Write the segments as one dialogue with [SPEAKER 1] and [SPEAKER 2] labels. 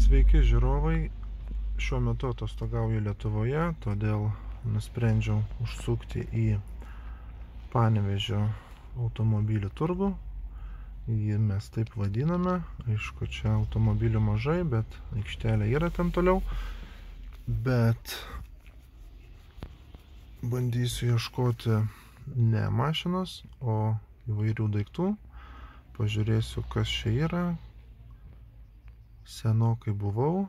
[SPEAKER 1] Sveiki žiūrovai, šiuo metu atostogauju Lietuvoje, todėl nusprendžiau užsukti į Panevėžio automobilių turgų. Jį mes taip vadiname, aišku, čia automobilių mažai, bet aikštelė yra ten toliau. Bet bandysiu ieškoti ne mašinos, o įvairių daiktų. Pažiūrėsiu, kas čia yra. Senokai buvau,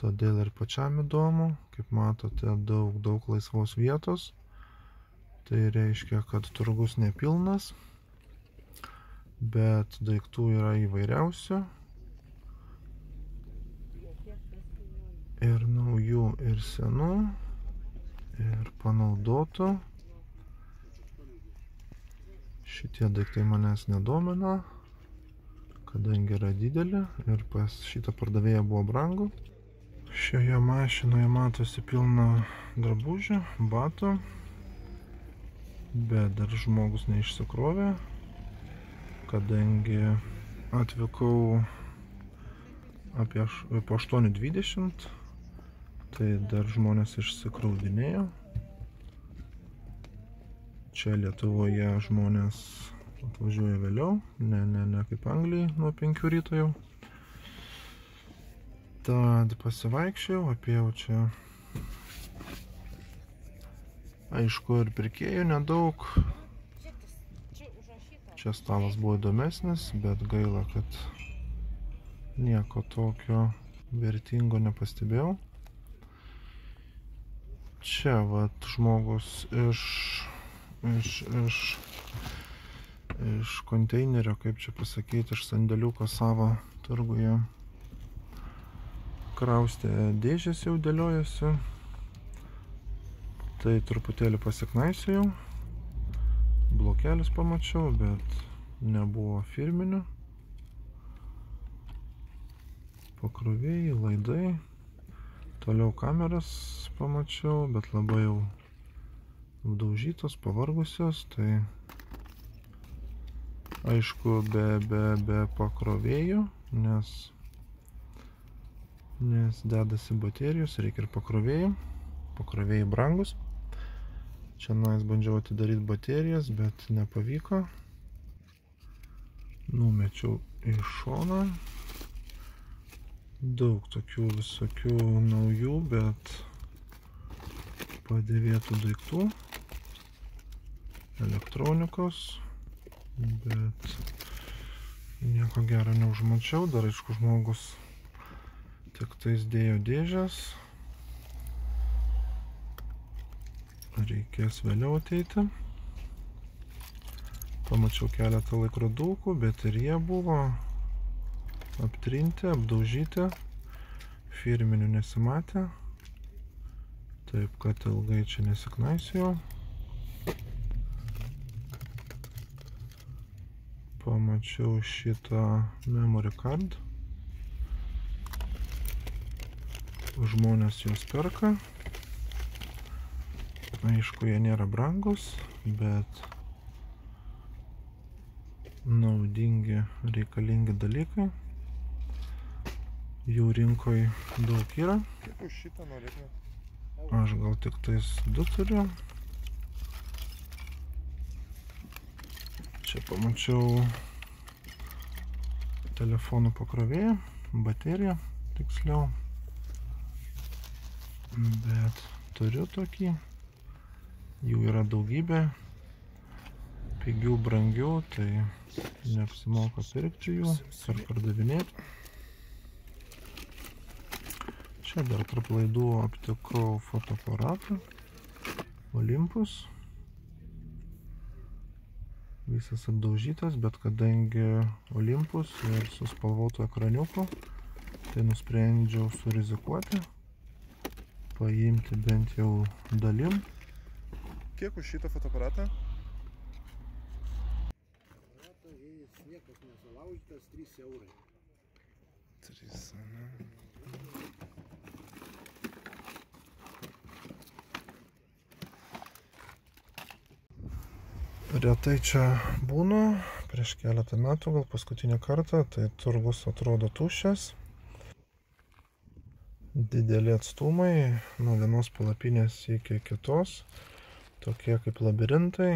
[SPEAKER 1] todėl ir pačiam įdomu. Kaip matote, daug laisvos vietos. Tai reiškia, kad turgus nepilnas, bet daiktų yra įvairiausių. Ir naujų, ir senų, ir panaudotų. Šitie daiktai manęs nedomina, kadangi yra didelė ir pas šitą pardavėją buvo brangu. Šioje mašinoje matosi pilna drabužių, batų, bet dar žmogus neišsikrovė, kadangi atvykau po 8:20, tai dar žmonės išsikraudinėjo. Čia Lietuvoje žmonės atvažiuoja vėliau, ne kaip Anglijai nuo 5 ryto jau. Tad pasivaikščiau, apėjau čia. Aišku, ir pirkėjų nedaug. Čia stalas buvo įdomesnis, bet gaila, kad nieko tokio vertingo nepastebėjau. Čia vat žmogus iš konteinerio, kaip čia pasakyti, iš sandėliuko savo turguje kraustė dėžės, jau dėliojasi. Tai truputėlį pasiknaisiojau. Blokelis pamačiau, bet nebuvo firminių. Pakrovėjai, laidai. Toliau kameras pamačiau, bet labai jau apdaužytos, pavargusios. Tai aišku, be pakrovėjų, nes dedasi baterijos, reikia ir pakrovėjų. Pakrovėjai brangus. Čia bandžiau atidaryti baterijas, bet nepavyko. Numečiau į šoną. Daug tokių visokių naujų, bet padėvėtų daiktų. Elektronikos. Bet nieko gero neužmačiau. Dar aišku, žmogus tik tais dėjo dėžės. Reikės vėliau ateiti. Pamačiau keletą laikrodukų, bet ir jie buvo aptrinti, apdaužyti. Firminių nesimatė. Taip, kad ilgai čia nesiknaisiojau. Pamačiau šitą memory card. Žmonės juos perka. Aišku, jie nėra brangus, bet naudingi, reikalingi dalykai. Jų rinkoje daug yra.
[SPEAKER 2] Kaip už šitą norėtume?
[SPEAKER 1] Aš gal tik tais 2 turiu. Čia pamačiau telefonų pakrovėją, bateriją, tiksliau. Bet turiu tokį. Jų yra daugybė. Pigių, brangių, tai neapsimoka pirkti jų, ar pardavinėti. Čia dar tarp laidų aptikau fotoaparatą Olympus. Visas apdaužytas, bet kadangi Olympus ir su spalvotu ekraniuku, tai nusprendžiau surizikuoti, paimti bent jau dalim.
[SPEAKER 2] Kiek už šitą fotoaparatą?
[SPEAKER 3] Jis niekas nesulaužytas, 3 eurai.
[SPEAKER 2] 3, ne?
[SPEAKER 1] Retai čia būnu, prieš keletą metų, gal paskutinį kartą, tai turgus atrodo tuščias. Dideli atstumai nuo vienos palapinės iki kitos, tokie kaip labirintai.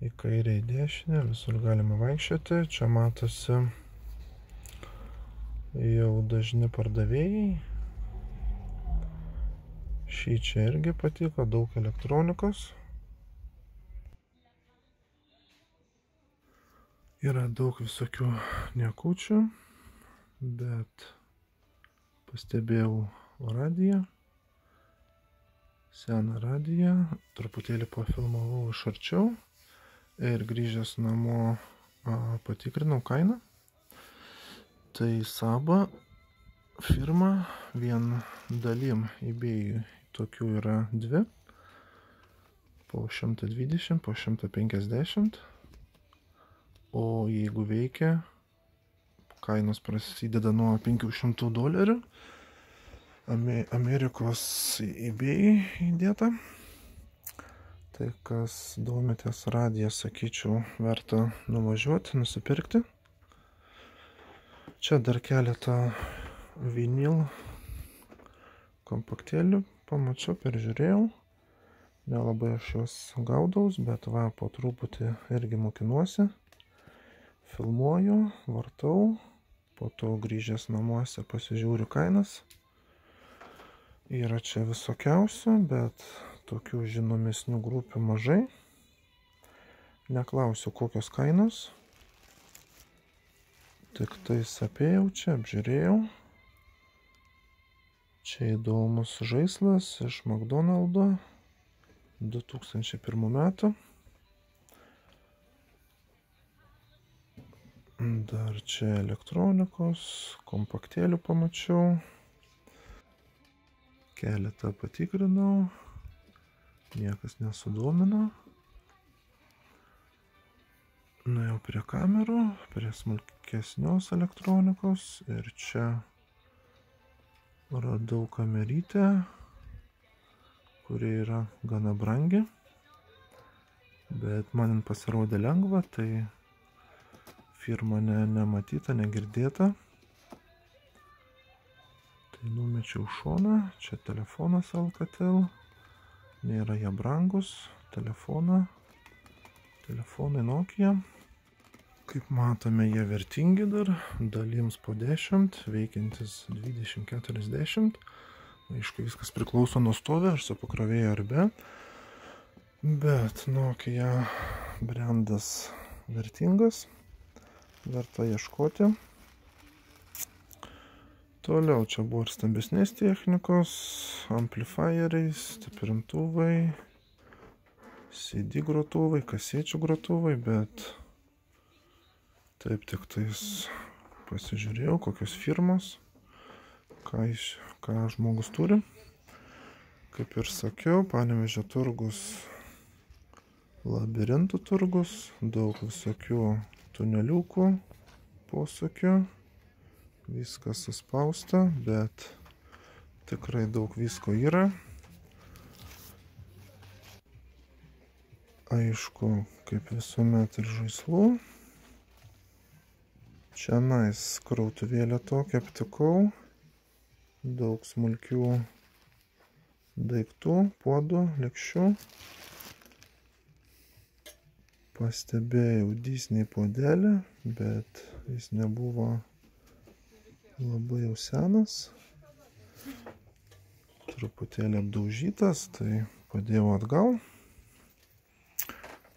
[SPEAKER 1] Į kairę, į dešinę, visur galima vaikščioti. Čia matosi jau dažni pardavėjai. Šį čia irgi patiko, daug elektronikos. Yra daug visokių niekučių, bet pastebėjau radiją, seną radiją, truputėlį pafilmavau iš arčiau ir grįžęs namo patikrinau kainą. Tai Saba firma vien dalim eBay'ui tokių yra dvi, po 120, po 150, o jeigu veikia, kainos prasideda nuo $500. Amerikos eBay įdėta. Tai kas domitės radiją, sakyčiau, verta nuvažiuoti, nusipirkti. Čia dar keletą vinil kompaktėlių pamačiau, peržiūrėjau. Nelabai aš juos gaudaus, bet va, po truputį irgi mokinuosi. Filmuoju, vartau. Po to grįžęs namuose pasižiūriu kainas. Yra čia visokiausių, bet tokių žinomesnių grupių mažai. Neklausiu, kokios kainos. Tik tais apėjau čia, apžiūrėjau. Čia įdomus žaislas iš McDonald'o 2001 metų. Dar čia elektronikos, kompaktėlių pamačiau. Keletą patikrinau. Niekas nesudomino. Nuėjau prie kamerų, prie smulkesnios elektronikos. Ir čia radau kamerytę, kuri yra gana brangi. Bet man pasirodė lengva, tai firma nematyta, negirdėta. Tai numečiau šoną. Čia telefonas Alcatel. Nėra jie brangus. Telefonai Nokia. Kaip matome, jie vertingi dar. Dalims po 10, veikiantis 20-40. Aišku, viskas priklauso nuo stovio, ar su pakrovėju ar be. Bet Nokia brandas vertingas. Verta ieškoti. Toliau čia buvo ir stambesnės technikos, amplifieriai, stiprintuvai, CD grotuvai, kasečių grotuvai, bet taip tik tais pasižiūrėjau, kokios firmos, ką žmogus turi. Kaip ir sakiau, Panevėžio turgus, labirintų turgus, daug visokių tuneliukų, posūkių, viskas suspausta, bet tikrai daug visko yra. Aišku, kaip visuomet ir žaislų. Čianais krautuvėlę tokią aptikau, daug smulkių daiktų, puodų, lėkščių. Pastebėjau Disney puodelį, bet jis nebuvo labai jau senas. Truputėlį apdaužytas, tai padėjau atgal.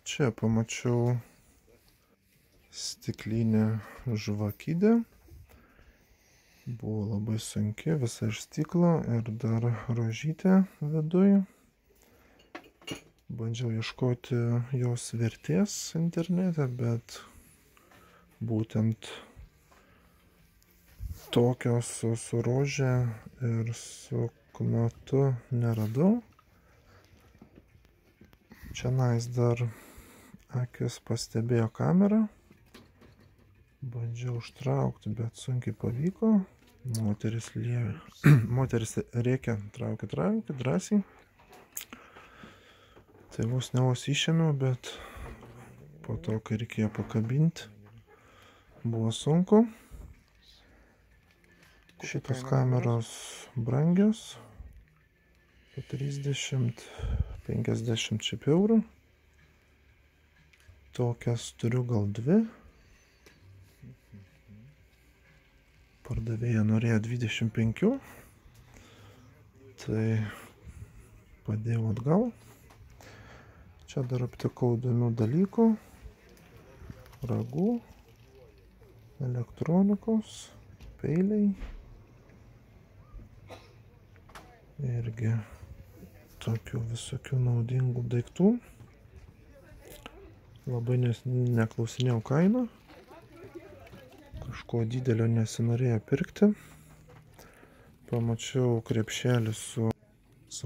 [SPEAKER 1] Čia pamačiau stiklinę žvakidę. Buvo labai sunki, visa iš stiklo ir dar rožytė viduj. Bandžiau ieškoti jos vertės internete, bet būtent tokios su rože ir su knotu neradau. Čianais dar akis pastebėjo kamerą. Bandžiau užtraukti, bet sunkiai pavyko. Moteris rėkia, traukia drąsiai. Tai vos išėmiau, bet Po to, kai reikėjo pakabinti, buvo sunku. Šitos kameros brangios. Po 30-50 šiaip eurų. Tokias turiu gal 2. Pardavėja norėjo 25. Tai padėjau atgal. Čia dar aptikau įdomių dalykų. Ragų, elektronikos, peiliai. Irgi tokių visokių naudingų daiktų. Labai neklausinėjau kainą. Kažko didelio nesinorėjo pirkti. Pamačiau krepšelį su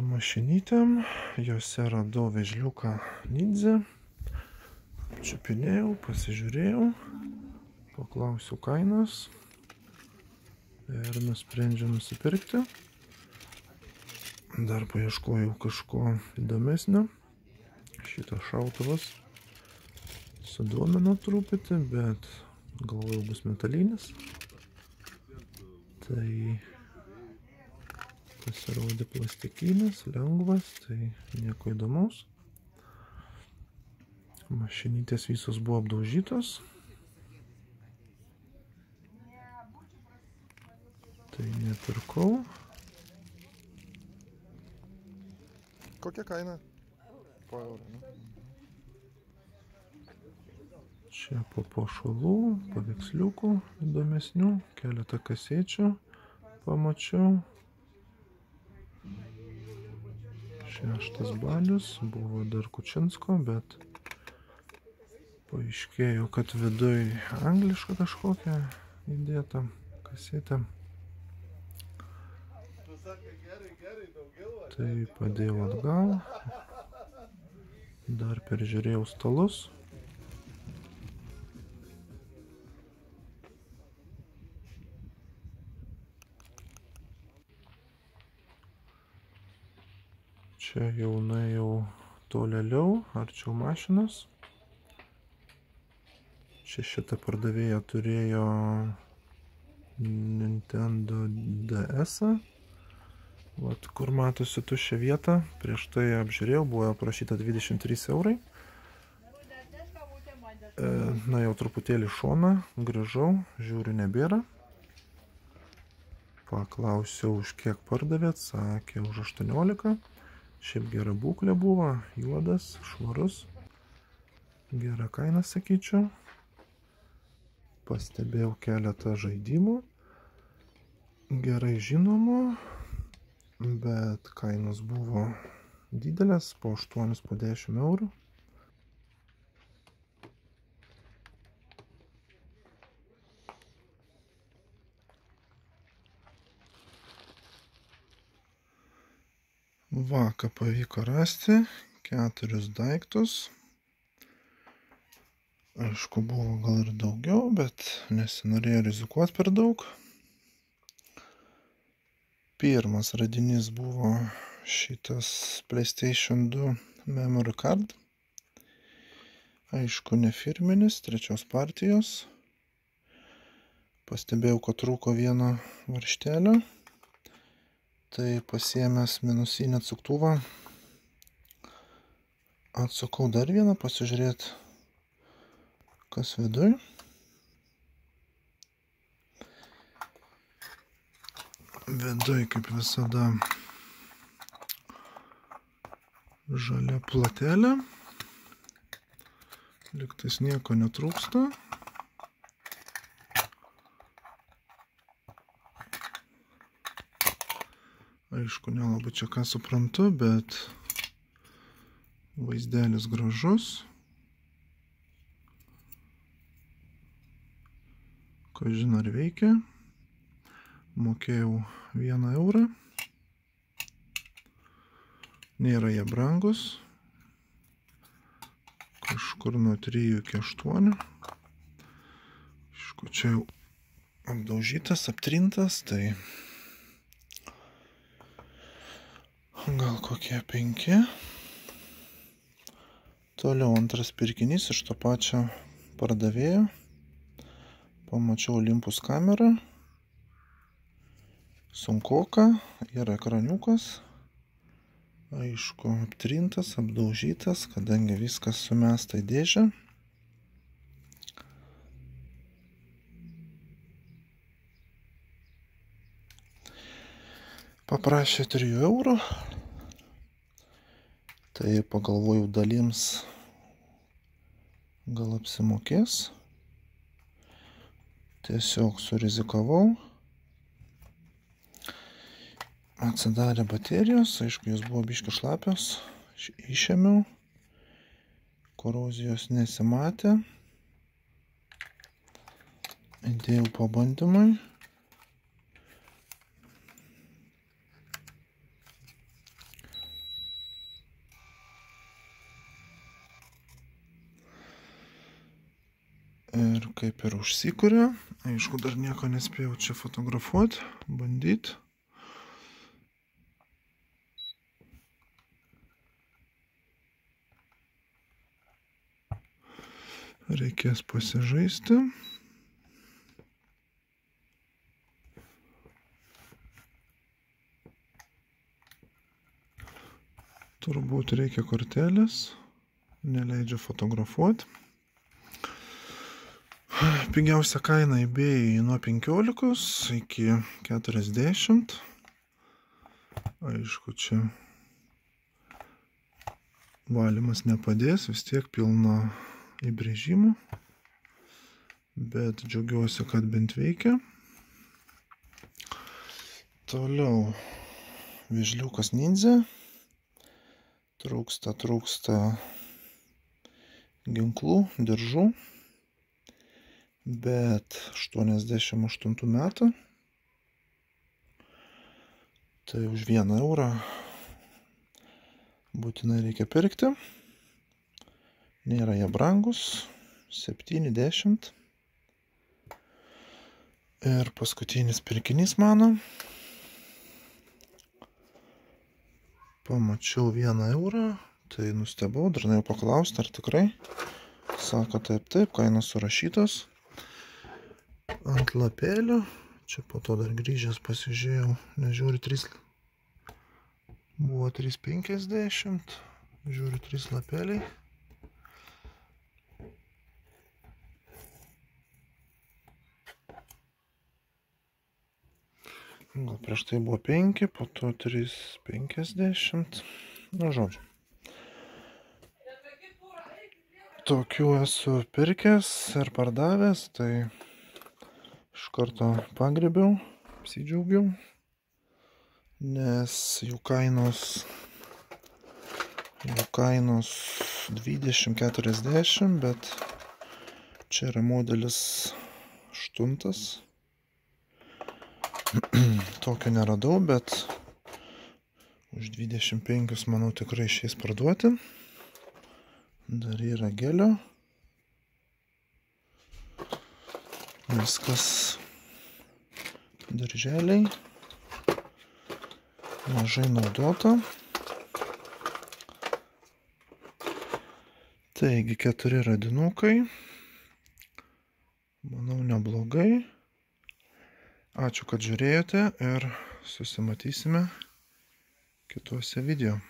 [SPEAKER 1] mašinytėm. Jose radau vežliuką Ninja. Čiupinėjau, pasižiūrėjau. Paklausiau kainos. Ir nusprendžiau nusipirkti. Dar paieškojau kažko įdomesnio. Šitas šautuvas sudomino truputį, bet galvojau bus metalinis. Tai pasirodė plastikinis, lengvas, tai nieko įdomaus. Mašinytės visos buvo apdaužytos. Tai nepirkau.
[SPEAKER 2] Kokia kaina? Po eurą, ne?
[SPEAKER 1] Čia po papuošalų, paveiksliukų įdomesnių, keletą kasečių pamačiau. 6 balius, buvo dar Kučinsko, bet paaiškėjo, kad viduj angliška kažkokia įdėta kasetė. Tai padėjau atgal. Dar peržiūrėjau stalus. Čia jau nuėjau tolėliau, arčiau mašinos. Čia šitą pardavėją turėjo Nintendo DS-ą. Vat, kur matosi tuščia vieta. Prieš tai apžiūrėjau, buvo aprašyta 23 eurai. Na jau truputėlį šoną, grįžau, žiūriu nebėra. Paklausiau, už kiek pardavėt, sakė už 18. Šiaip gera būklė buvo, juodas, švarus. Gera kaina, sakyčiau. Pastebėjau keletą žaidimų. Gerai žinomų, bet kainos buvo didelės, po 8, po 10 eurų. Va, ką pavyko rasti, 4 daiktus. Aišku, buvo gal ir daugiau, bet nesinorėjo rizikuoti per daug. Pirmas radinys buvo šitas PlayStation 2 memory card. Aišku, ne firminis, 3 partijos. Pastebėjau, kad trūko vieno varžtelio. Tai pasiėmęs minusinį atsuktuvą, atsukau dar vieną, pasižiūrėti, kas viduj. Viduj, kaip visada, žalia platelė. Lygtais nieko netrūksta. Aišku, nelabai čia ką suprantu, bet vaizdelis gražus. Kažin ar veikia. Mokėjau 1 eurą. Nėra jie brangus. Kažkur nuo 3 iki 8. Aišku, čia jau apdaužytas, aptrintas, tai gal kokie 5. Toliau antras pirkinys iš to pačio pardavėjo. Pamačiau Olympus kamerą. Sunkoka, yra ekraniukas. Aišku, aptrintas, apdaužytas, kadangi viskas sumesta į dėžę. Paprašė 3 eurų. Tai pagalvojau, dalims gal apsimokės. Tiesiog surizikavau. Atsidarė baterijos, aišku, jos buvo biški šlapios, išėmiau, korozijos nesimatė, įdėjau pabandymui. Ir kaip ir užsikūrė, aišku, dar nieko nespėjau čia fotografuoti, bandyti. Reikės pasižaisti. Turbūt reikia kortelės. Neleidžia fotografuoti. Pigiausia kaina eBay nuo 15 iki 40. Aišku, čia valymas nepadės, vis tiek pilna įbrėžimų, bet džiaugiuosi, kad bent veikia. Toliau vežliukas Ninja. Trūksta ginklų, diržų, bet 88 metų. Tai už 1 eurą būtinai reikia pirkti. Nėra jie brangus, 7-10. Ir paskutinis pirkinys mano. Pamačiau 1 eurą, tai nustebau, dar norėjau paklausti, ar tikrai. Sako taip, kainos surašytos. Ant lapelio, čia po to dar grįžęs pasižiūrėjau, nežiūriu 3. Buvo 3,50, žiūriu 3 lapeliai. Gal prieš tai buvo 5, po to 3,50. Nu, žodžiu. Tokių esu pirkęs ir pardavęs, tai iš karto pagriebiau, apsidžiaugiau, nes jų kainos 20-40, bet čia yra modelis 8. Tokio neradau, bet už 25 manau tikrai išeis parduoti. Dar yra gelio. Viskas darželiai. Mažai naudota. Taigi 4 radinukai. Manau neblogai. Ačiū, kad žiūrėjote ir susimatysime kituose video.